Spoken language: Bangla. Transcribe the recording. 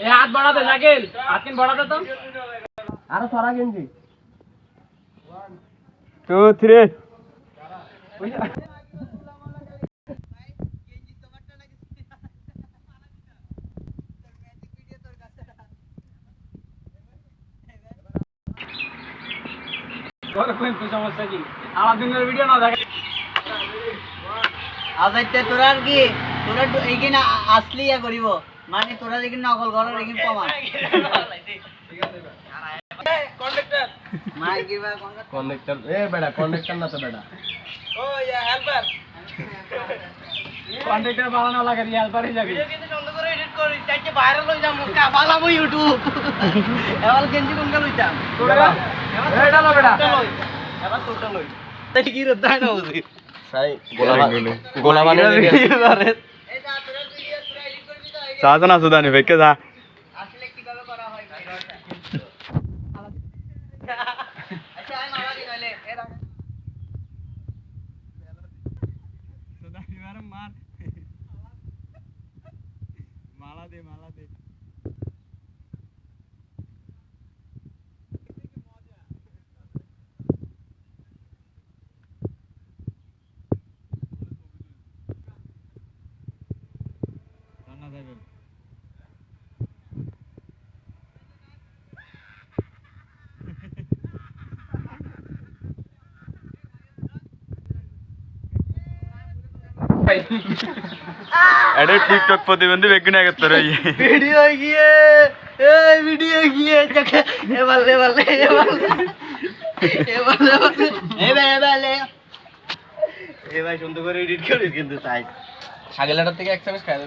এ হাত বাড়াতে জাকিল, হাত কিন বাড়াতে তো। আরো ছড়া গেঞ্জি 2 3 তোর কোন সমস্যা কি? আমার দিনের ভিডিও না দেখে। আজাইতে তোরা আর কি তোরা এইখানে আসলি ইয়া করিব মানে তোরা দেখি নকল করার দেখি প্রমাণ কন্ডাক্টর মার কিবা কন্ডাক্টর এ বেটা কন্ডাক্টর না তো বেটা ও ইয়া হেল্পার কন্ডাক্টর বানানো লাগে রিয়াল পারে যাবি। ভিডিও কিন্তু সুন্দর করে এডিট করি চাইতে ভাইরাল হই যাম মুকা বালাবো ইউটিউব এবার গেঞ্জি কোনটা লইতাম তোরা এটা লো বেটা। এবার তোরটা লই তাই কি রে দাই না বুঝি সাই গোলা মানে এই যা তোরা ভিডিও তোরা এডিট করবি তো সাজানা সুদানি বেকে যা আসলে কিভাবে করা হয় আচ্ছা আমি মারা দি নইলে এরা সুদানি মার মালা দে এডে টিকটক প্রতিবন্ধী বেগুনে আগত রই ভিডিও গিয়ে এই ভিডিও গিয়ে চকে এবার এবার সুন্দর করে এডিট করিস কিন্তু তাই আগেলাটার থেকে এক চামচ খাই